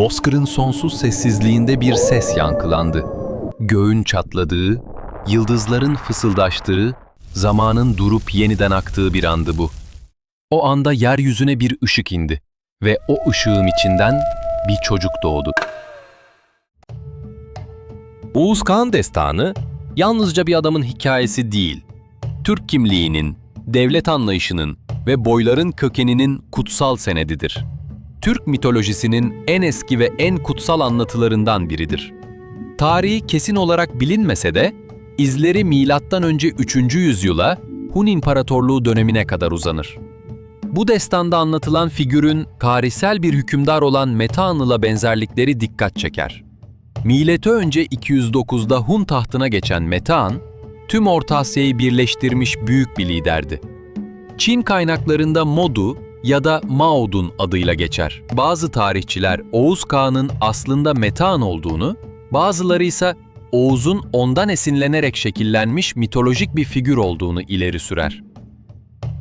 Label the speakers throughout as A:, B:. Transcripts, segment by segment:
A: Bozkır'ın sonsuz sessizliğinde bir ses yankılandı. Göğün çatladığı, yıldızların fısıldaştığı, zamanın durup yeniden aktığı bir andı bu. O anda yeryüzüne bir ışık indi ve o ışığın içinden bir çocuk doğdu.
B: Oğuz Kağan destanı yalnızca bir adamın hikayesi değil, Türk kimliğinin, devlet anlayışının ve boyların kökeninin kutsal senedidir. Türk mitolojisinin en eski ve en kutsal anlatılarından biridir. Tarihi kesin olarak bilinmese de, izleri M.Ö. 3. yüzyıla Hun İmparatorluğu dönemine kadar uzanır. Bu destanda anlatılan figürün tarihsel bir hükümdar olan Metehan'la benzerlikleri dikkat çeker. M.Ö. 209'da Hun tahtına geçen Metehan, tüm Orta Asya'yı birleştirmiş büyük bir liderdi. Çin kaynaklarında Modu ya da Maodun adıyla geçer. Bazı tarihçiler Oğuz Kağan'ın aslında Metehan olduğunu, bazıları ise Oğuz'un ondan esinlenerek şekillenmiş mitolojik bir figür olduğunu ileri sürer.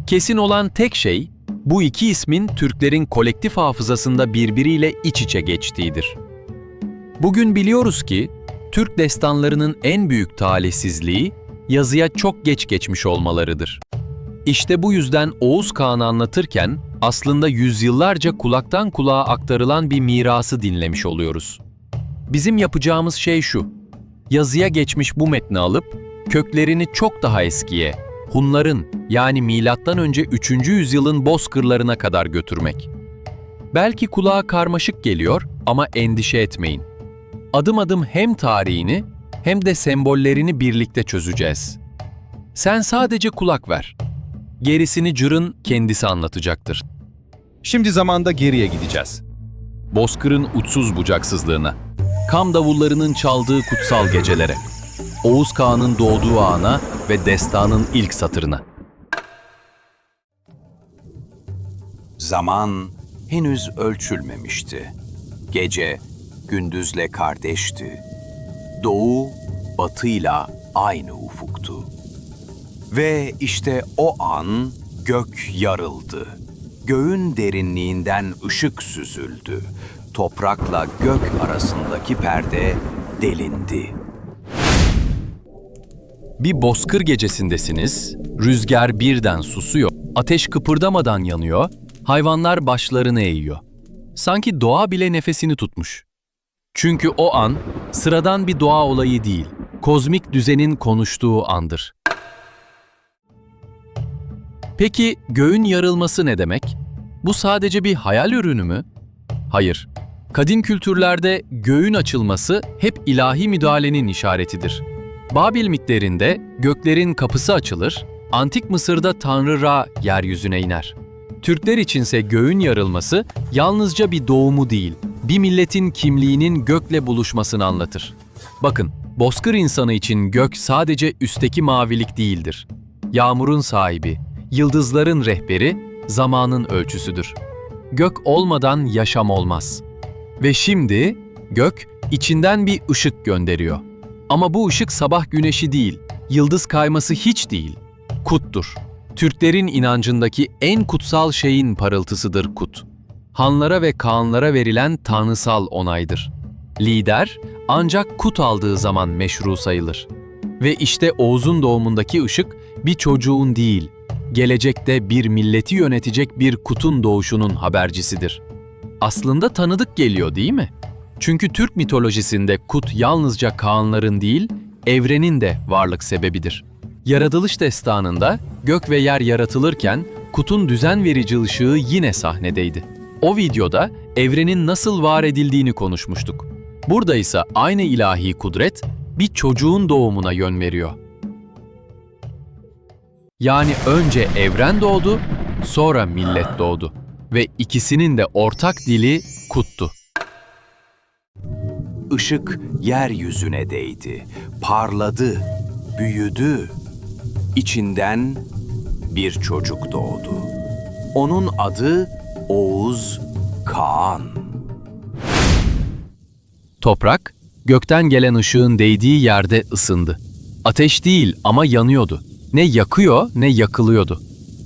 B: Kesin olan tek şey, bu iki ismin Türklerin kolektif hafızasında birbiriyle iç içe geçtiğidir. Bugün biliyoruz ki, Türk destanlarının en büyük talihsizliği, yazıya çok geç geçmiş olmalarıdır. İşte bu yüzden Oğuz Kağan'ı anlatırken, aslında yüzyıllarca kulaktan kulağa aktarılan bir mirası dinlemiş oluyoruz. Bizim yapacağımız şey şu, yazıya geçmiş bu metni alıp, köklerini çok daha eskiye, Hunların yani M.Ö. 3. yüzyılın bozkırlarına kadar götürmek. Belki kulağa karmaşık geliyor ama endişe etmeyin. Adım adım hem tarihini hem de sembollerini birlikte çözeceğiz. Sen sadece kulak ver. Gerisini Cır'ın kendisi anlatacaktır.
C: Şimdi zamanda geriye gideceğiz.
B: Bozkır'ın uçsuz bucaksızlığına, Kam davullarının çaldığı kutsal gecelere, Oğuz Kağan'ın doğduğu ana ve destanın ilk satırına.
D: Zaman henüz ölçülmemişti. Gece gündüzle kardeşti. Doğu batıyla aynı ufuktu. Ve işte o an gök yarıldı. Göğün derinliğinden ışık süzüldü. Toprakla gök arasındaki perde delindi.
B: Bir bozkır gecesindesiniz, rüzgar birden susuyor, ateş kıpırdamadan yanıyor, hayvanlar başlarını eğiyor. Sanki doğa bile nefesini tutmuş. Çünkü o an sıradan bir doğa olayı değil, kozmik düzenin konuştuğu andır. Peki göğün yarılması ne demek? Bu sadece bir hayal ürünü mü? Hayır. Kadim kültürlerde göğün açılması hep ilahi müdahalenin işaretidir. Babil mitlerinde göklerin kapısı açılır, Antik Mısır'da Tanrı Ra yeryüzüne iner. Türkler içinse göğün yarılması yalnızca bir doğumu değil, bir milletin kimliğinin gökle buluşmasını anlatır. Bakın, bozkır insanı için gök sadece üstteki mavilik değildir. Yağmurun sahibi, yıldızların rehberi, zamanın ölçüsüdür. Gök olmadan yaşam olmaz. Ve şimdi gök içinden bir ışık gönderiyor. Ama bu ışık sabah güneşi değil, yıldız kayması hiç değil. Kuttur. Türklerin inancındaki en kutsal şeyin parıltısıdır kut. Hanlara ve kağanlara verilen tanrısal onaydır. Lider ancak kut aldığı zaman meşru sayılır. Ve işte Oğuz'un doğumundaki ışık bir çocuğun değil, gelecekte bir milleti yönetecek bir kutun doğuşunun habercisidir. Aslında tanıdık geliyor değil mi? Çünkü Türk mitolojisinde kut yalnızca kağanların değil, evrenin de varlık sebebidir. Yaratılış destanında gök ve yer yaratılırken kutun düzen verici ışığı yine sahnedeydi. O videoda evrenin nasıl var edildiğini konuşmuştuk. Burada ise aynı ilahi kudret bir çocuğun doğumuna yön veriyor. Yani önce evren doğdu, sonra millet doğdu ve ikisinin de ortak dili kuttu.
D: Işık yeryüzüne değdi, parladı, büyüdü. İçinden bir çocuk doğdu. Onun adı Oğuz Kağan.
B: Toprak, gökten gelen ışığın değdiği yerde ısındı. Ateş değil ama yanıyordu. Ne yakıyor ne yakılıyordu.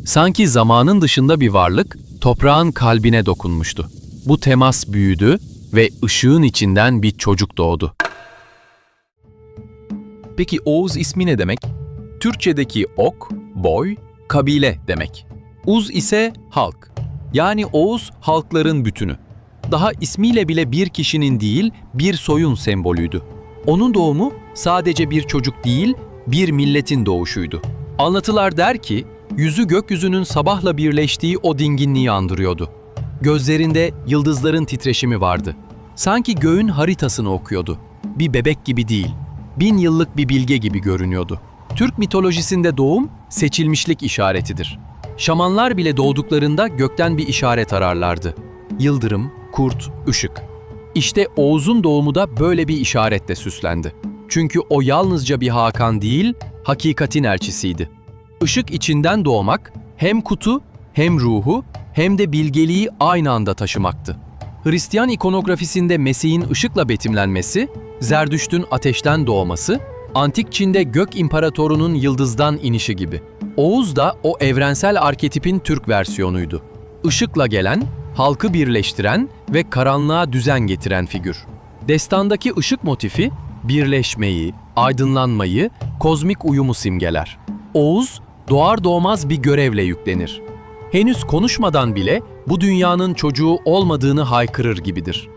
B: Sanki zamanın dışında bir varlık toprağın kalbine dokunmuştu. Bu temas büyüdü
A: ve ışığın içinden bir çocuk doğdu.
B: Peki Oğuz ismi ne demek? Türkçedeki ok, boy, kabile demek. Uz ise halk. Yani Oğuz halkların bütünü. Daha ismiyle bile bir kişinin değil, bir soyun sembolüydü. Onun doğumu sadece bir çocuk değil, bir milletin doğuşuydu. Anlatılar der ki, yüzü gökyüzünün sabahla birleştiği o dinginliği andırıyordu. Gözlerinde yıldızların titreşimi vardı. Sanki göğün haritasını okuyordu. Bir bebek gibi değil, 1000 yıllık bir bilge gibi görünüyordu. Türk mitolojisinde doğum, seçilmişlik işaretidir. Şamanlar bile doğduklarında gökten bir işaret ararlardı. Yıldırım, kurt, ışık. İşte Oğuz'un doğumu da böyle bir işaretle süslendi. Çünkü o yalnızca bir Hakan değil, hakikatin elçisiydi. Işık içinden doğmak, hem kutu, hem ruhu, hem de bilgeliği aynı anda taşımaktı. Hristiyan ikonografisinde Mesih'in ışıkla betimlenmesi, Zerdüşt'ün ateşten doğması, Antik Çin'de gök imparatorunun yıldızdan inişi gibi. Oğuz da o evrensel arketipin Türk versiyonuydu. Işıkla gelen, halkı birleştiren ve karanlığa düzen getiren figür. Destandaki ışık motifi, birleşmeyi, aydınlanmayı, kozmik uyumu simgeler. Oğuz, doğar doğmaz bir görevle yüklenir. Henüz konuşmadan bile bu dünyanın çocuğu olmadığını haykırır gibidir.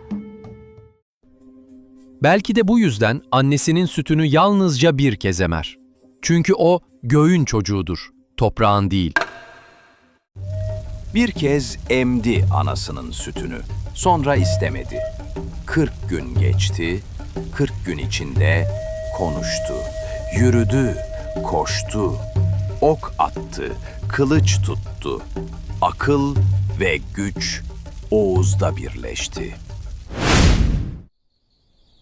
B: Belki de bu yüzden annesinin sütünü yalnızca bir kez emer. Çünkü o göğün çocuğudur, toprağın değil.
D: Bir kez emdi anasının sütünü. Sonra istemedi. 40 gün geçti. 40 gün içinde konuştu. Yürüdü, koştu. Ok attı, kılıç tuttu. Akıl ve güç Oğuz'da birleşti.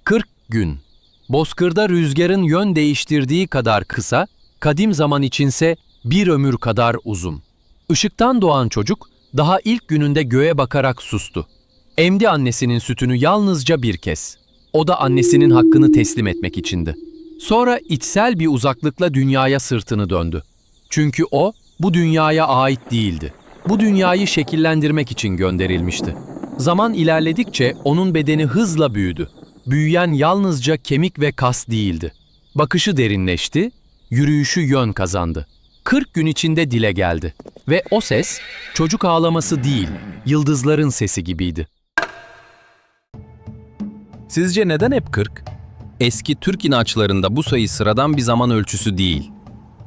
B: 40 gün. Bozkırda rüzgarın yön değiştirdiği kadar kısa, kadim zaman içinse bir ömür kadar uzun. Işıktan doğan çocuk daha ilk gününde göğe bakarak sustu. Emdi annesinin sütünü yalnızca bir kez. O da annesinin hakkını teslim etmek içindi. Sonra içsel bir uzaklıkla dünyaya sırtını döndü. Çünkü o bu dünyaya ait değildi. Bu dünyayı şekillendirmek için gönderilmişti. Zaman ilerledikçe onun bedeni hızla büyüdü. Büyüyen yalnızca kemik ve kas değildi. Bakışı derinleşti, yürüyüşü yön kazandı. 40 gün içinde dile geldi ve o ses çocuk ağlaması değil, yıldızların sesi gibiydi.
C: Sizce neden hep 40?
B: Eski Türk inançlarında bu sayı sıradan bir zaman ölçüsü değil.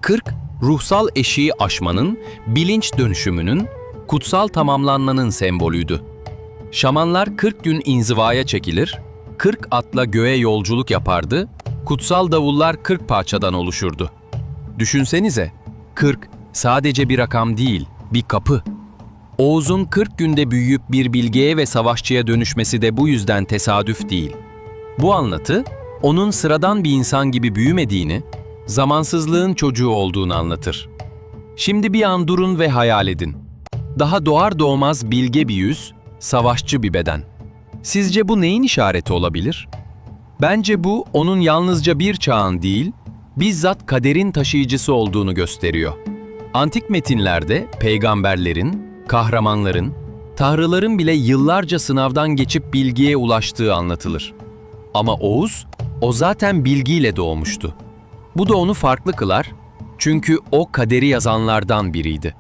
B: 40, ruhsal eşiği aşmanın, bilinç dönüşümünün, kutsal tamamlanmanın sembolüydü. Şamanlar 40 gün inzivaya çekilir, 40 atla göğe yolculuk yapardı, kutsal davullar 40 parçadan oluşurdu. Düşünsenize, 40 sadece bir rakam değil, bir kapı. Oğuz'un 40 günde büyüyüp bir bilgeye ve savaşçıya dönüşmesi de bu yüzden tesadüf değil. Bu anlatı, onun sıradan bir insan gibi büyümediğini, zamansızlığın çocuğu olduğunu anlatır. Şimdi bir an durun ve hayal edin. Daha doğar doğmaz bilge bir yüz, savaşçı bir beden. Sizce bu neyin işareti olabilir? Bence bu onun yalnızca bir çağın değil, bizzat kaderin taşıyıcısı olduğunu gösteriyor. Antik metinlerde peygamberlerin, kahramanların, tanrıların bile yıllarca sınavdan geçip bilgiye ulaştığı anlatılır. Ama Oğuz, o zaten bilgiyle doğmuştu. Bu da onu farklı kılar, çünkü o kaderi yazanlardan biriydi.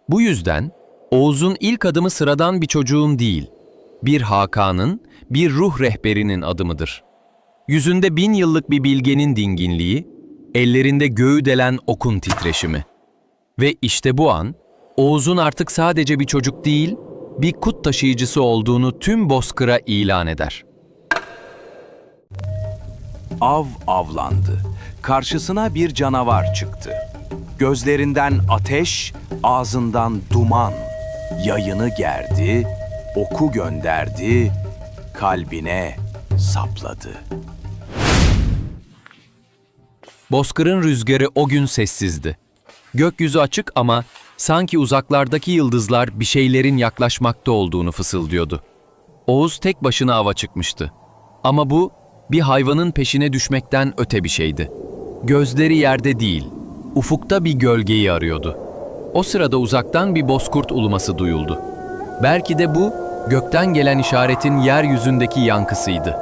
B: Bu yüzden Oğuz'un ilk adımı sıradan bir çocuğun değil, bir Hakan'ın, bir ruh rehberinin adımıdır. Yüzünde 1000 yıllık bir bilgenin dinginliği, ellerinde göğü delen okun titreşimi. Ve işte bu an, Oğuz'un artık sadece bir çocuk değil, bir kut taşıyıcısı olduğunu tüm bozkıra ilan eder.
D: Av avlandı. Karşısına bir canavar çıktı. Gözlerinden ateş, ağzından duman. Yayını gerdi, oku gönderdi, kalbine sapladı.
B: Bozkırın rüzgarı o gün sessizdi. Gökyüzü açık ama sanki uzaklardaki yıldızlar bir şeylerin yaklaşmakta olduğunu fısıldıyordu. Oğuz tek başına ava çıkmıştı. Ama bu bir hayvanın peşine düşmekten öte bir şeydi. Gözleri yerde değil, ufukta bir gölgeyi arıyordu. O sırada uzaktan bir bozkurt uluması duyuldu. Belki de bu
A: gökten gelen işaretin yeryüzündeki yankısıydı.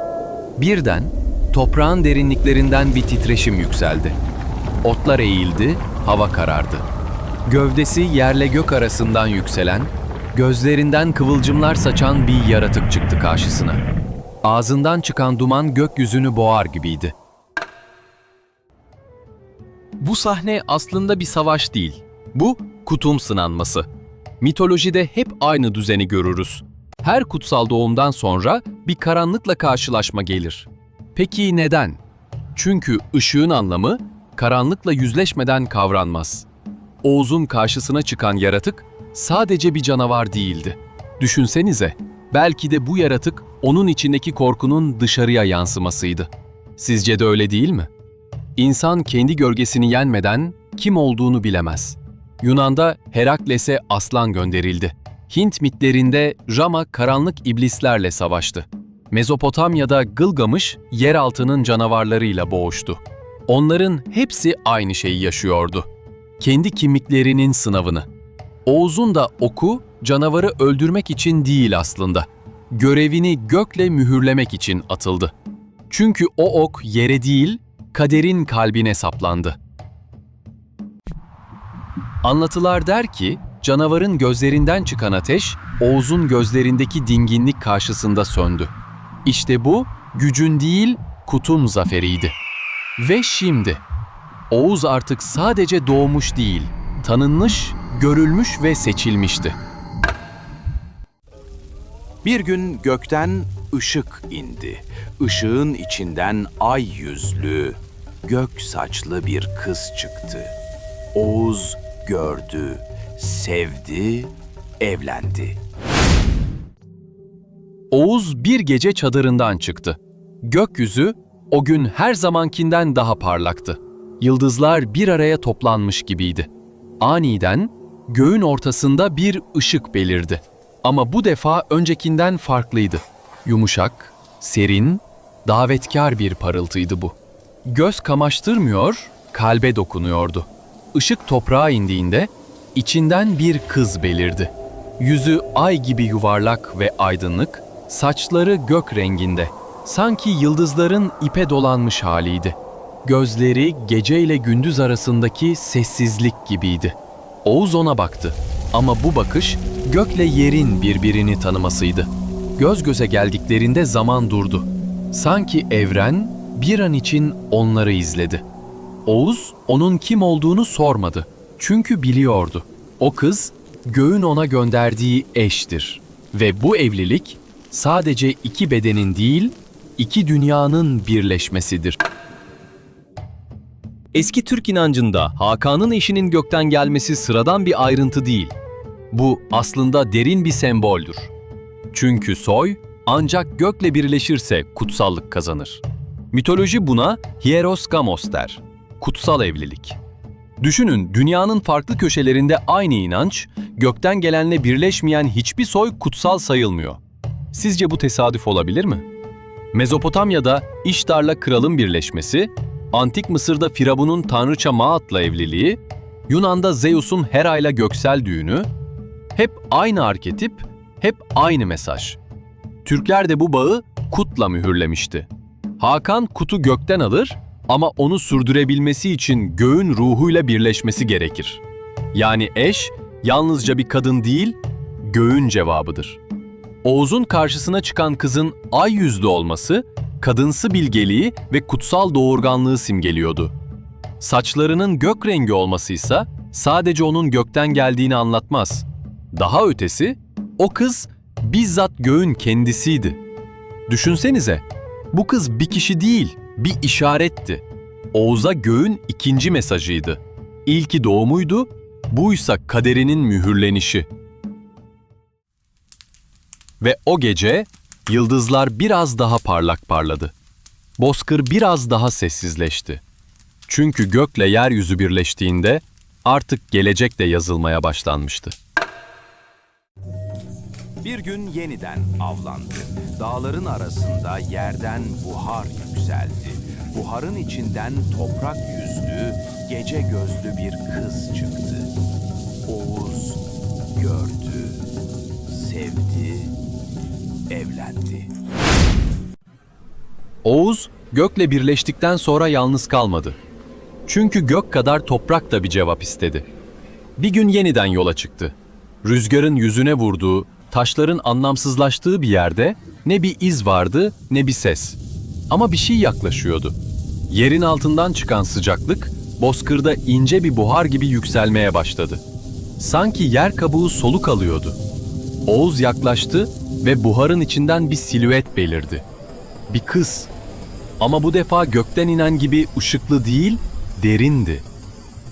A: Birden toprağın derinliklerinden bir titreşim yükseldi. Otlar eğildi, hava karardı. Gövdesi yerle gök arasından yükselen, gözlerinden kıvılcımlar saçan bir yaratık çıktı karşısına. Ağzından çıkan duman gökyüzünü boğar gibiydi. Bu sahne aslında bir savaş değil. Bu kutum sınanması. Mitolojide hep aynı düzeni görürüz. Her kutsal doğumdan sonra bir karanlıkla karşılaşma gelir. Peki neden? Çünkü ışığın anlamı karanlıkla yüzleşmeden kavranmaz. Oğuz'un karşısına çıkan yaratık sadece bir canavar değildi. Düşünsenize, belki de bu yaratık onun içindeki korkunun dışarıya yansımasıydı. Sizce de öyle değil mi? İnsan kendi gölgesini yenmeden kim olduğunu bilemez. Yunan'da Herakles'e aslan gönderildi. Hint mitlerinde Rama karanlık iblislerle savaştı. Mezopotamya'da Gılgamış yeraltının canavarlarıyla boğuştu. Onların hepsi aynı şeyi yaşıyordu. Kendi kimliklerinin sınavını. Oğuz'un da oku canavarı öldürmek için değil aslında. Görevini gökle mühürlemek için atıldı. Çünkü o ok yere değil, kaderin kalbine saplandı. Anlatılar der ki, canavarın gözlerinden çıkan ateş, Oğuz'un gözlerindeki dinginlik karşısında söndü. İşte bu, gücün değil, kutun zaferiydi. Ve şimdi, Oğuz artık sadece doğmuş değil, tanınmış, görülmüş ve seçilmişti.
D: Bir gün gökten ışık indi. Işığın içinden ay yüzlü, gök saçlı bir kız çıktı. Oğuz gördü, sevdi, evlendi.
A: Oğuz bir gece çadırından çıktı. Gökyüzü o gün her zamankinden daha parlaktı. Yıldızlar bir araya toplanmış gibiydi. Aniden göğün ortasında bir ışık belirdi. Ama bu defa öncekinden farklıydı. Yumuşak, serin, davetkar bir parıltıydı bu. Göz kamaştırmıyor, kalbe dokunuyordu. Işık toprağa indiğinde içinden bir kız belirdi. Yüzü ay gibi yuvarlak ve aydınlık, saçları gök renginde. Sanki yıldızların ipe dolanmış haliydi. Gözleri gece ile gündüz arasındaki sessizlik gibiydi. Oğuz ona baktı ama bu bakış gökle yerin birbirini tanımasıydı. Göz göze geldiklerinde zaman durdu. Sanki evren bir an için onları izledi. Oğuz onun kim olduğunu sormadı. Çünkü biliyordu. O kız göğün ona gönderdiği eştir. Ve bu evlilik sadece iki bedenin değil, iki dünyanın birleşmesidir.
B: Eski Türk inancında Hakan'ın eşinin gökten gelmesi sıradan bir ayrıntı değil. Bu aslında derin bir semboldür. Çünkü soy ancak gökle birleşirse kutsallık kazanır. Mitoloji buna hieros gamos der. Kutsal evlilik. Düşünün, dünyanın farklı köşelerinde aynı inanç, gökten gelenle birleşmeyen hiçbir soy kutsal sayılmıyor. Sizce bu tesadüf olabilir mi? Mezopotamya'da İştar'la kralın birleşmesi, Antik Mısır'da Firavun'un tanrıça Maat'la evliliği, Yunan'da Zeus'un Hera'yla göksel düğünü, hep aynı arketip, hep aynı mesaj. Türkler de bu bağı kutla mühürlemişti. Hakan kutu gökten alır ama onu sürdürebilmesi için göğün ruhuyla birleşmesi gerekir. Yani eş yalnızca bir kadın değil, göğün cevabıdır. Oğuz'un karşısına çıkan kızın ay yüzlü olması, kadınsı bilgeliği ve kutsal doğurganlığı simgeliyordu. Saçlarının gök rengi olmasıysa sadece onun gökten geldiğini anlatmaz. Daha ötesi, o kız bizzat göğün kendisiydi. Düşünsenize, bu kız bir kişi değil, bir işaretti. Oğuz'a göğün ikinci mesajıydı. İlki doğumuydu, buysa kaderinin mühürlenişi. Ve o gece yıldızlar biraz daha parlak parladı. Bozkır biraz daha sessizleşti. Çünkü gökle yeryüzü birleştiğinde artık gelecek de yazılmaya başlanmıştı.
D: Bir gün yeniden avlandı. Dağların arasında yerden buhar yükseldi. Buharın içinden toprak yüzlü, gece gözlü bir kız çıktı. Oğuz gördü, sevdi, evlendi.
B: Oğuz, gökle birleştikten sonra yalnız kalmadı. Çünkü gök kadar toprak da bir cevap istedi. Bir gün yeniden yola çıktı. Rüzgarın yüzüne vurduğu, taşların anlamsızlaştığı bir yerde ne bir iz vardı ne bir ses. Ama bir şey yaklaşıyordu. Yerin altından çıkan sıcaklık, bozkırda ince bir buhar gibi yükselmeye başladı. Sanki yer kabuğu soluk alıyordu. Oğuz yaklaştı ve buharın içinden bir silüet belirdi. Bir kız. Ama bu defa gökten inen gibi ışıklı değil, derindi.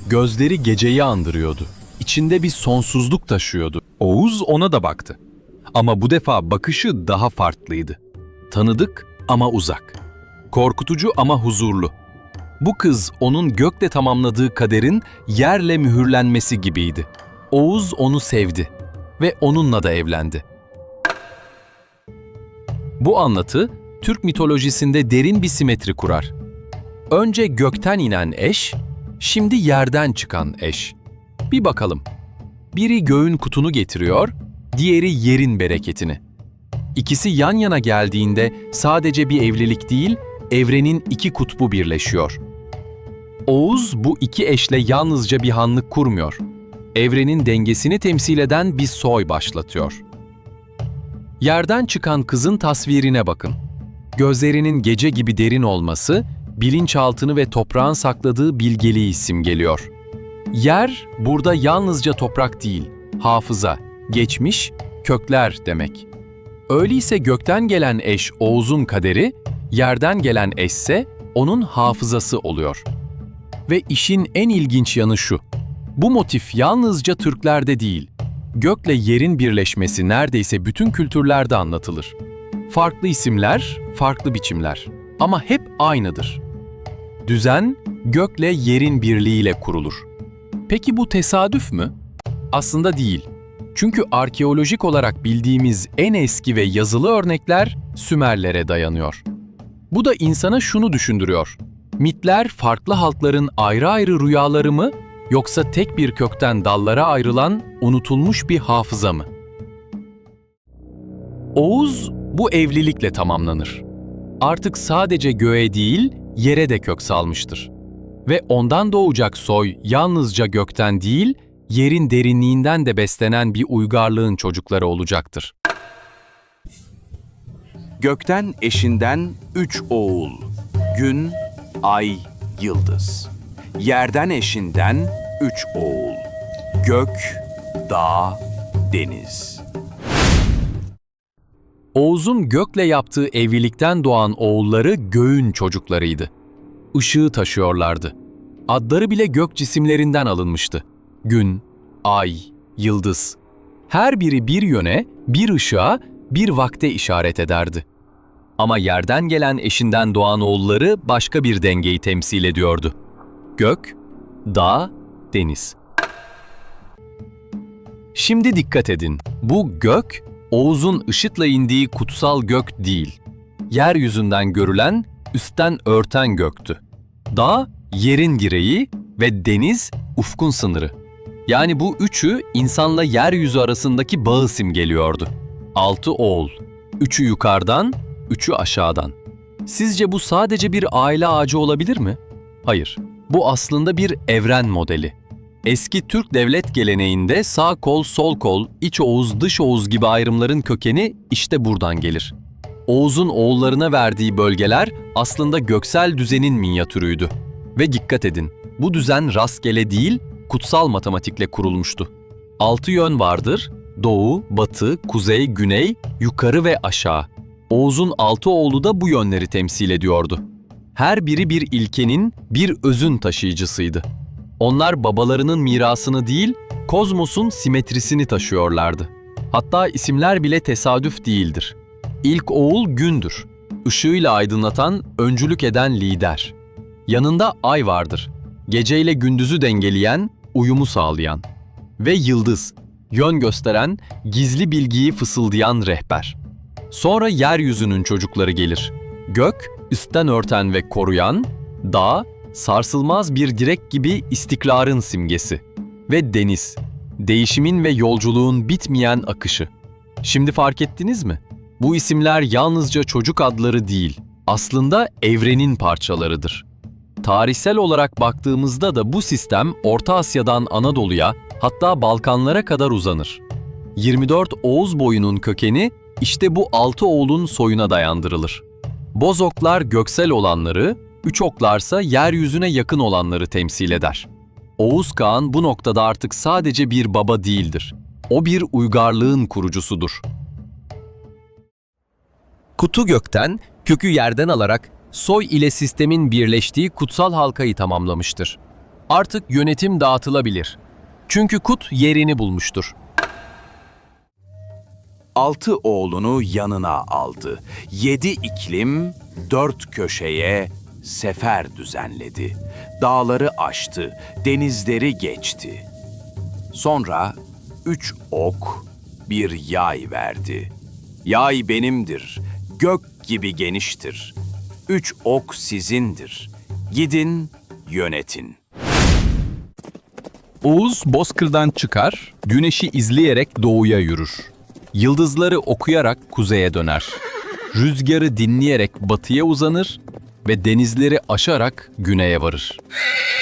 B: Gözleri geceyi andırıyordu. İçinde bir sonsuzluk taşıyordu.
C: Oğuz ona da baktı. Ama bu defa bakışı daha farklıydı.
B: Tanıdık ama uzak. Korkutucu ama huzurlu. Bu kız onun gökle tamamladığı kaderin yerle mühürlenmesi gibiydi. Oğuz onu sevdi ve onunla da evlendi. Bu anlatı Türk mitolojisinde derin bir simetri kurar. Önce gökten inen eş, şimdi yerden çıkan eş. Bir bakalım. Biri göğün kutunu getiriyor, diğeri yerin bereketini. İkisi yan yana geldiğinde sadece bir evlilik değil, evrenin iki kutbu birleşiyor. Oğuz bu iki eşle yalnızca bir hanlık kurmuyor. Evrenin dengesini temsil eden bir soy başlatıyor. Yerden çıkan kızın tasvirine bakın. Gözlerinin gece gibi derin olması, bilinçaltını ve toprağın sakladığı bilgeliği simgeliyor. Yer, burada yalnızca toprak değil, hafıza, geçmiş, kökler demek. Öyleyse gökten gelen eş Oğuz'un kaderi, yerden gelen eşse onun hafızası oluyor. Ve işin en ilginç yanı şu, bu motif yalnızca Türklerde değil, gökle yerin birleşmesi neredeyse bütün kültürlerde anlatılır. Farklı isimler, farklı biçimler ama hep aynıdır. Düzen, gökle yerin birliğiyle kurulur. Peki bu tesadüf mü? Aslında değil. Çünkü arkeolojik olarak bildiğimiz en eski ve yazılı örnekler Sümerlere dayanıyor. Bu da insana şunu düşündürüyor. Mitler farklı halkların ayrı ayrı rüyaları mı, yoksa tek bir kökten dallara ayrılan unutulmuş bir hafıza mı? Oğuz bu evlilikle tamamlanır. Artık sadece göğe değil, yere de kök salmıştır. Ve ondan doğacak soy yalnızca gökten değil, yerin derinliğinden de beslenen bir uygarlığın çocukları olacaktır.
D: Gökten eşinden 3 oğul. Gün, ay, yıldız. Yerden eşinden 3 oğul. Gök, dağ, deniz.
B: Oğuz'un gökle yaptığı evlilikten doğan oğulları göğün çocuklarıydı. Işığı taşıyorlardı. Adları bile gök cisimlerinden alınmıştı. Gün, ay, yıldız. Her biri bir yöne, bir ışığa, bir vakte işaret ederdi. Ama yerden gelen eşinden doğan oğulları başka bir dengeyi temsil ediyordu. Gök, dağ, deniz. Şimdi dikkat edin, bu gök, Oğuz'un ışıkla indiği kutsal gök değil. Yeryüzünden görülen, üstten örten göktü. Dağ, yerin direği ve deniz, ufkun sınırı. Yani bu üçü insanla yeryüzü arasındaki bağı simgeliyordu. 6 oğul, 3'ü yukarıdan, 3'ü aşağıdan. Sizce bu sadece bir aile ağacı olabilir mi? Hayır, bu aslında bir evren modeli. Eski Türk devlet geleneğinde sağ kol, sol kol, iç Oğuz, dış Oğuz gibi ayrımların kökeni işte buradan gelir. Oğuz'un oğullarına verdiği bölgeler aslında göksel düzenin minyatürüydü. Ve dikkat edin, bu düzen rastgele değil, kutsal matematikle kurulmuştu. 6 yön vardır, doğu, batı, kuzey, güney, yukarı ve aşağı. Oğuz'un 6 oğlu da bu yönleri temsil ediyordu. Her biri bir ilkenin, bir özün taşıyıcısıydı. Onlar babalarının mirasını değil, kozmosun simetrisini taşıyorlardı. Hatta isimler bile tesadüf değildir. İlk oğul Gündür, ışığıyla aydınlatan, öncülük eden lider. Yanında ay vardır, geceyle gündüzü dengeleyen, uyumu sağlayan. Ve yıldız, yön gösteren, gizli bilgiyi fısıldayan rehber. Sonra yeryüzünün çocukları gelir. Gök, üstten örten ve koruyan, dağ, sarsılmaz bir direk gibi istikrarın simgesi. Ve deniz, değişimin ve yolculuğun bitmeyen akışı. Şimdi fark ettiniz mi? Bu isimler yalnızca çocuk adları değil, aslında evrenin parçalarıdır. Tarihsel olarak baktığımızda da bu sistem Orta Asya'dan Anadolu'ya, hatta Balkanlara kadar uzanır. 24 Oğuz boyunun kökeni işte bu 6 oğlun soyuna dayandırılır. Bozoklar göksel olanları, Üçoklarsa yeryüzüne yakın olanları temsil eder. Oğuz Kağan bu noktada artık sadece bir baba değildir. O bir uygarlığın kurucusudur. Kutu gökten, kökü yerden alarak soy ile sistemin birleştiği kutsal halkayı tamamlamıştır. Artık yönetim dağıtılabilir. Çünkü Kut yerini bulmuştur.
D: 6 oğlunu yanına aldı. 7 iklim, 4 köşeye sefer düzenledi. Dağları aştı, denizleri geçti. Sonra 3 ok, bir yay verdi. Yay benimdir, gök gibi geniştir. 3 ok sizindir. Gidin, yönetin.
C: Oğuz bozkırdan çıkar, güneşi izleyerek doğuya yürür.
B: Yıldızları okuyarak kuzeye döner. Rüzgarı dinleyerek batıya uzanır ve denizleri aşarak güneye varır.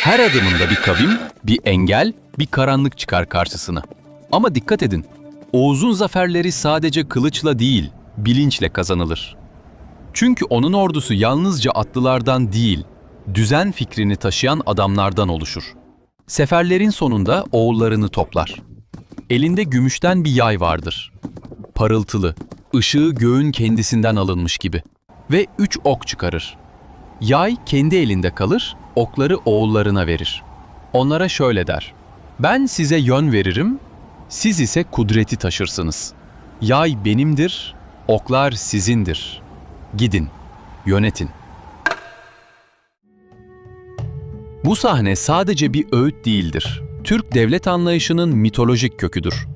B: Her adımında bir kavim, bir engel, bir karanlık çıkar karşısına. Ama dikkat edin, Oğuz'un zaferleri sadece kılıçla değil, bilinçle kazanılır. Çünkü onun ordusu yalnızca atlılardan değil, düzen fikrini taşıyan adamlardan oluşur. Seferlerin sonunda oğullarını toplar. Elinde gümüşten bir yay vardır. Parıltılı, ışığı göğün kendisinden alınmış gibi. Ve 3 ok çıkarır. Yay kendi elinde kalır, okları oğullarına verir. Onlara şöyle der: "Ben size yön veririm, siz ise kudreti taşırsınız. Yay benimdir, oklar sizindir. Gidin, yönetin." Bu sahne sadece bir öğüt değildir. Türk devlet anlayışının mitolojik köküdür.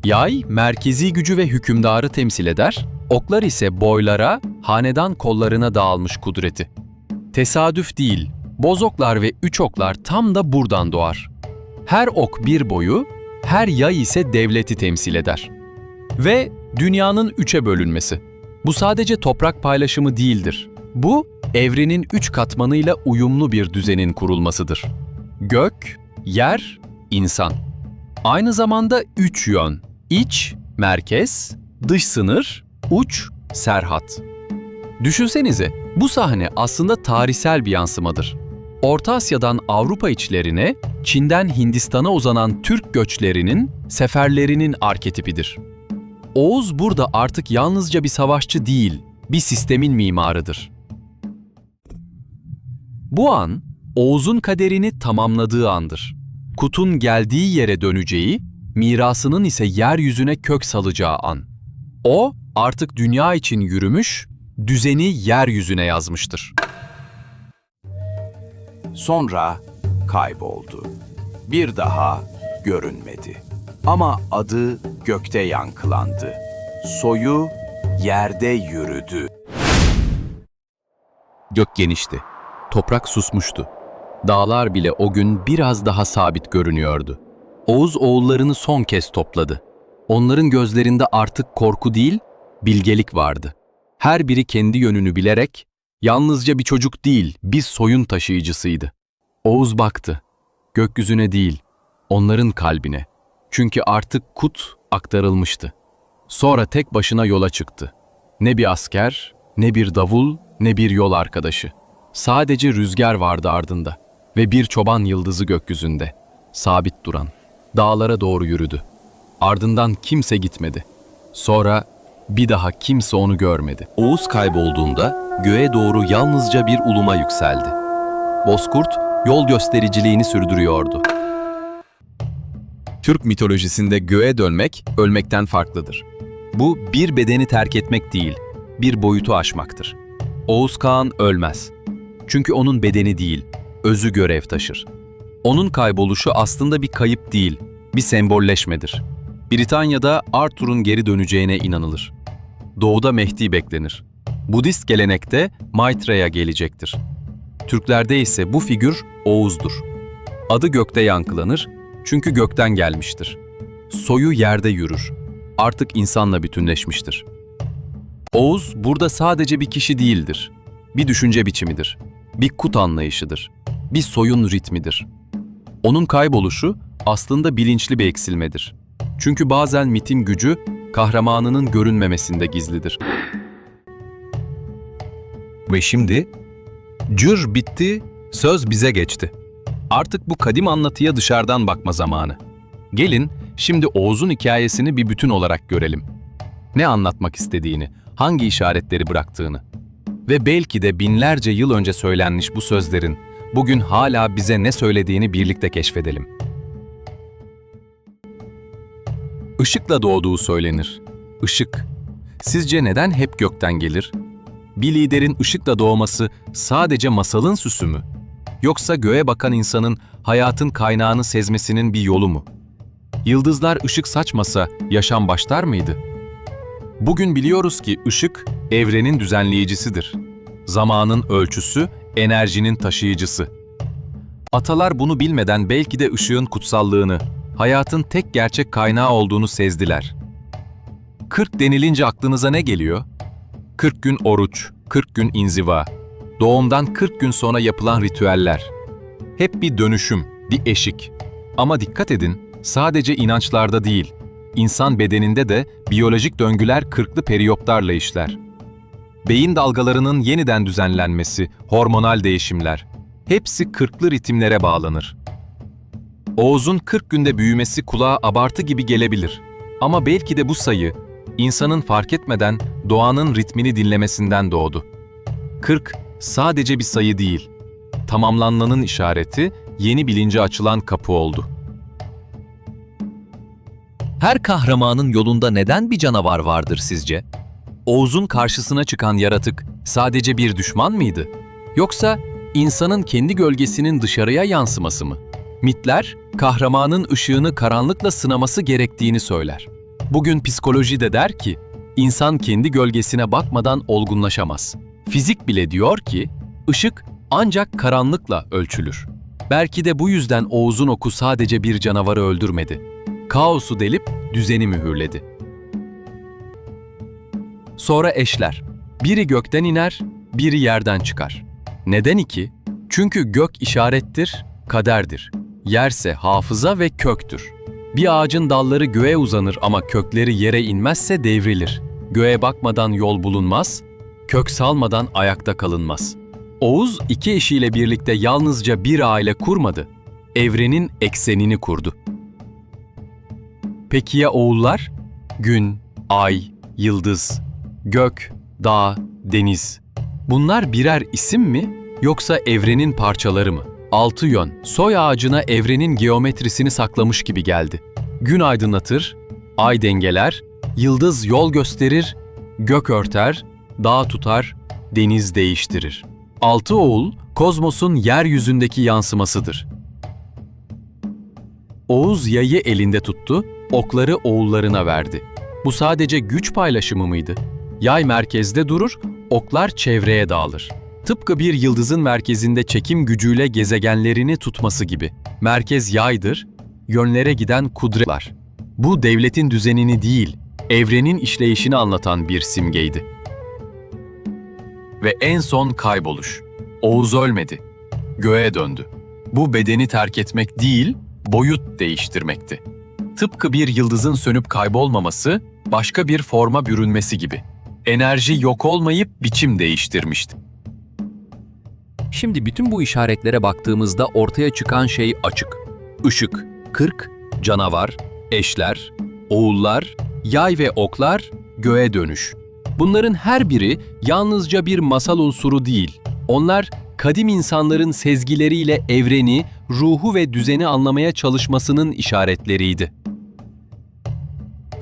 B: Yay, merkezi gücü ve hükümdarı temsil eder, oklar ise boylara, hanedan kollarına dağılmış kudreti. Tesadüf değil, bozoklar ve üçoklar tam da buradan doğar. Her ok bir boyu, her yay ise devleti temsil eder. Ve dünyanın 3'e bölünmesi. Bu sadece toprak paylaşımı değildir. Bu, evrenin 3 katmanıyla uyumlu bir düzenin kurulmasıdır. Gök, yer, insan. Aynı zamanda 3 yön: iç, merkez, dış sınır, uç, serhat. Düşünsenize, bu sahne aslında tarihsel bir yansımadır. Orta Asya'dan Avrupa içlerine, Çin'den Hindistan'a uzanan Türk göçlerinin, seferlerinin arketipidir. Oğuz burada artık yalnızca bir savaşçı değil, bir sistemin mimarıdır. Bu an, Oğuz'un kaderini tamamladığı andır. Kut'un geldiği yere döneceği, mirasının ise yeryüzüne kök salacağı an. O, artık dünya için yürümüş, düzeni yeryüzüne yazmıştır.
D: Sonra kayboldu. Bir daha görünmedi. Ama adı gökte yankılandı. Soyu yerde yürüdü.
B: Gök genişti. Toprak susmuştu. Dağlar bile o gün biraz daha sabit görünüyordu. Oğuz oğullarını son kez topladı. Onların gözlerinde artık korku değil, bilgelik vardı. Her biri kendi yönünü bilerek, yalnızca bir çocuk değil, bir soyun taşıyıcısıydı. Oğuz baktı. Gökyüzüne değil, onların kalbine. Çünkü artık Kut aktarılmıştı. Sonra tek başına yola çıktı. Ne bir asker, ne bir davul, ne bir yol arkadaşı. Sadece rüzgar vardı ardında ve bir çoban yıldızı gökyüzünde, sabit duran. Dağlara doğru yürüdü. Ardından kimse gitmedi. Sonra bir daha kimse onu görmedi.
A: Oğuz kaybolduğunda göğe doğru yalnızca bir uluma yükseldi. Bozkurt yol göstericiliğini sürdürüyordu.
C: Türk mitolojisinde göğe dönmek ölmekten farklıdır.
A: Bu bir bedeni terk etmek değil, bir boyutu aşmaktır. Oğuz Kağan ölmez. Çünkü onun bedeni değil, özü görev taşır. Onun kayboluşu aslında bir kayıp değil, bir sembolleşmedir. Britanya'da Arthur'un geri döneceğine inanılır. Doğuda Mehdi beklenir. Budist gelenekte Maitreya gelecektir. Türklerde ise bu figür Oğuz'dur. Adı gökte yankılanır çünkü gökten gelmiştir. Soyu yerde yürür. Artık insanla bütünleşmiştir. Oğuz burada sadece bir kişi değildir. Bir düşünce biçimidir. Bir kut anlayışıdır. Bir soyun ritmidir. Onun kayboluşu aslında bilinçli bir eksilmedir. Çünkü bazen mitin gücü kahramanının görünmemesinde gizlidir.
C: Ve şimdi cür bitti, söz bize geçti. Artık bu kadim anlatıya dışarıdan bakma zamanı. Gelin şimdi Oğuz'un hikayesini bir bütün olarak görelim. Ne anlatmak istediğini, hangi işaretleri bıraktığını ve belki de binlerce yıl önce söylenmiş bu sözlerin bugün hala bize ne söylediğini birlikte keşfedelim. Işıkla doğduğu söylenir. Işık. Sizce neden hep gökten gelir? Bir liderin ışıkla doğması sadece masalın süsü mü? Yoksa göğe bakan insanın hayatın kaynağını sezmesinin bir yolu mu? Yıldızlar ışık saçmasa yaşam başlar mıydı? Bugün biliyoruz ki ışık evrenin düzenleyicisidir. Zamanın ölçüsü, enerjinin taşıyıcısı. Atalar bunu bilmeden belki de ışığın kutsallığını, hayatın tek gerçek kaynağı olduğunu sezdiler. 40 denilince aklınıza ne geliyor? 40 gün oruç, 40 gün inziva, doğumdan 40 gün sonra yapılan ritüeller. Hep bir dönüşüm, bir eşik. Ama dikkat edin, sadece inançlarda değil, insan bedeninde de biyolojik döngüler 40'lı periyotlarla işler. Beyin dalgalarının yeniden düzenlenmesi, hormonal değişimler, hepsi 40'lı ritimlere bağlanır. Oğuz'un 40 günde büyümesi kulağa abartı gibi gelebilir. Ama belki de bu sayı, insanın fark etmeden doğanın ritmini dinlemesinden doğdu. 40 sadece bir sayı değil, tamamlanmanın işareti, yeni bilince açılan kapı oldu.
B: Her kahramanın yolunda neden bir canavar vardır sizce? Oğuz'un karşısına çıkan yaratık sadece bir düşman mıydı? Yoksa insanın kendi gölgesinin dışarıya yansıması mı? Mitler, kahramanın ışığını karanlıkla sınaması gerektiğini söyler. Bugün psikoloji de der ki, insan kendi gölgesine bakmadan olgunlaşamaz. Fizik bile diyor ki, ışık ancak karanlıkla ölçülür. Belki de bu yüzden Oğuz'un oku sadece bir canavarı öldürmedi. Kaosu delip düzeni mühürledi. Sonra eşler. Biri gökten iner, biri yerden çıkar. Neden iki? Çünkü gök işarettir, kaderdir. Yerse hafıza ve köktür. Bir ağacın dalları göğe uzanır ama kökleri yere inmezse devrilir. Göğe bakmadan yol bulunmaz, kök salmadan ayakta kalınmaz. Oğuz iki eşiyle birlikte yalnızca bir aile kurmadı, evrenin eksenini kurdu. Peki ya oğullar? Gün, ay, yıldız, gök, dağ, deniz. Bunlar birer isim mi yoksa evrenin parçaları mı? Altı yön, soy ağacına evrenin geometrisini saklamış gibi geldi. Gün aydınlatır, ay dengeler, yıldız yol gösterir, gök örter, dağ tutar, deniz değiştirir. Altı oğul, kozmosun yeryüzündeki yansımasıdır. Oğuz yayı elinde tuttu, okları oğullarına verdi. Bu sadece güç paylaşımı mıydı? Yay merkezde durur, oklar çevreye dağılır. Tıpkı bir yıldızın merkezinde çekim gücüyle gezegenlerini tutması gibi. Merkez yaydır, yönlere giden kudretler. Bu devletin düzenini değil, evrenin işleyişini anlatan bir simgeydi. Ve en son kayboluş. Oğuz ölmedi, göğe döndü. Bu bedeni terk etmek değil, boyut değiştirmekti. Tıpkı bir yıldızın sönüp kaybolmaması, başka bir forma bürünmesi gibi. Enerji yok olmayıp biçim değiştirmişti. Şimdi bütün bu işaretlere baktığımızda ortaya çıkan şey açık. Işık, 40, canavar, eşler, oğullar, yay ve oklar, göğe dönüş. Bunların her biri yalnızca bir masal unsuru değil. Onlar kadim insanların sezgileriyle evreni, ruhu ve düzeni anlamaya çalışmasının işaretleriydi.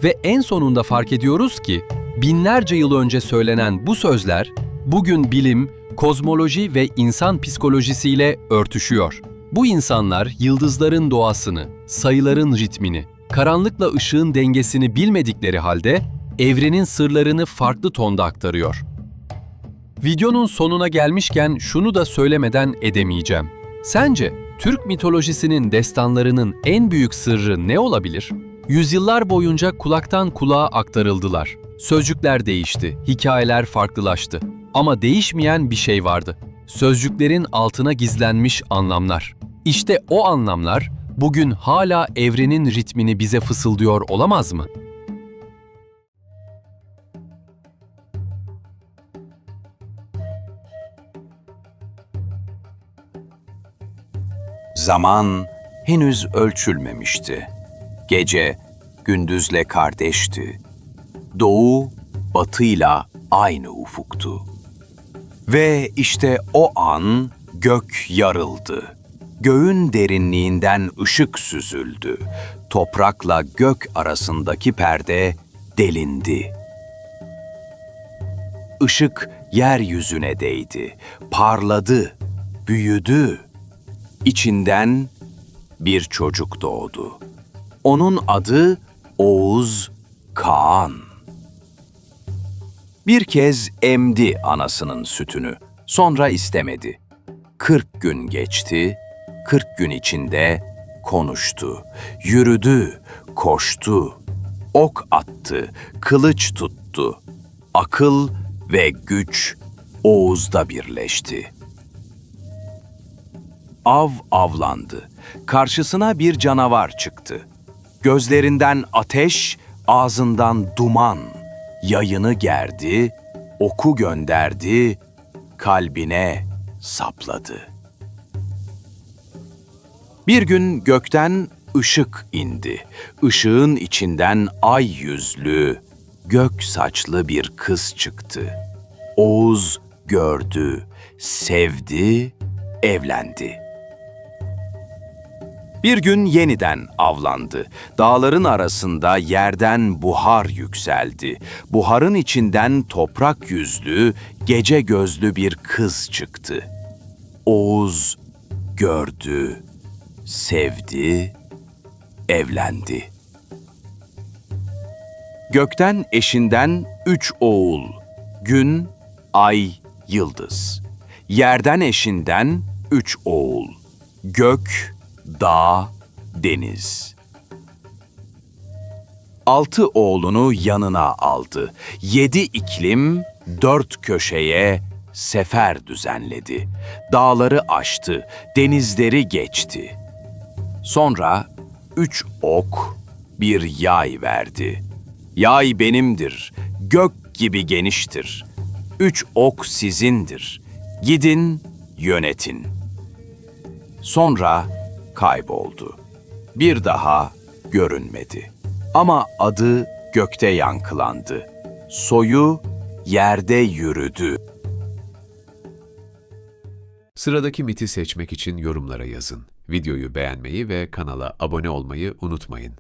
B: Ve en sonunda fark ediyoruz ki binlerce yıl önce söylenen bu sözler bugün bilim, kozmoloji ve insan psikolojisiyle örtüşüyor. Bu insanlar yıldızların doğasını, sayıların ritmini, karanlıkla ışığın dengesini bilmedikleri halde evrenin sırlarını farklı tonda aktarıyor. Videonun sonuna gelmişken şunu da söylemeden edemeyeceğim. Sence Türk mitolojisinin destanlarının en büyük sırrı ne olabilir? Yüzyıllar boyunca kulaktan kulağa aktarıldılar. Sözcükler değişti, hikayeler farklılaştı. Ama değişmeyen bir şey vardı. Sözcüklerin altına gizlenmiş anlamlar. İşte o anlamlar bugün hala evrenin ritmini bize fısıldıyor olamaz mı?
D: Zaman henüz ölçülmemişti. Gece gündüzle kardeşti. Doğu batıyla aynı ufuktu. Ve işte o an gök yarıldı. Göğün derinliğinden ışık süzüldü. Toprakla gök arasındaki perde delindi. Işık yeryüzüne değdi, parladı, büyüdü. İçinden bir çocuk doğdu. Onun adı Oğuz Kağan. Bir kez emdi anasının sütünü, sonra istemedi. 40 gün geçti, 40 gün içinde konuştu, yürüdü, koştu, ok attı, kılıç tuttu. Akıl ve güç Oğuz'da birleşti. Av avlandı. Karşısına bir canavar çıktı. Gözlerinden ateş, ağzından duman. Yayını gerdi, oku gönderdi, kalbine sapladı. Bir gün gökten ışık indi. Işığın içinden ay yüzlü, gök saçlı bir kız çıktı. Oğuz gördü, sevdi, evlendi. Bir gün yeniden avlandı. Dağların arasında yerden buhar yükseldi. Buharın içinden toprak yüzlü, gece gözlü bir kız çıktı. Oğuz gördü, sevdi, evlendi. Gökten eşinden 3 oğul, gün, ay, yıldız. Yerden eşinden 3 oğul, gök, dağ, deniz. 6 oğlunu yanına aldı. 7 iklim, 4 köşeye sefer düzenledi. Dağları aştı, denizleri geçti. Sonra 3 ok, bir yay verdi. Yay benimdir, gök gibi geniştir. 3 ok sizindir. Gidin, yönetin. Sonra kayboldu. Bir daha görünmedi. Ama adı gökte yankılandı. Soyu yerde yürüdü.
E: Sıradaki miti seçmek için yorumlara yazın. Videoyu beğenmeyi ve kanala abone olmayı unutmayın.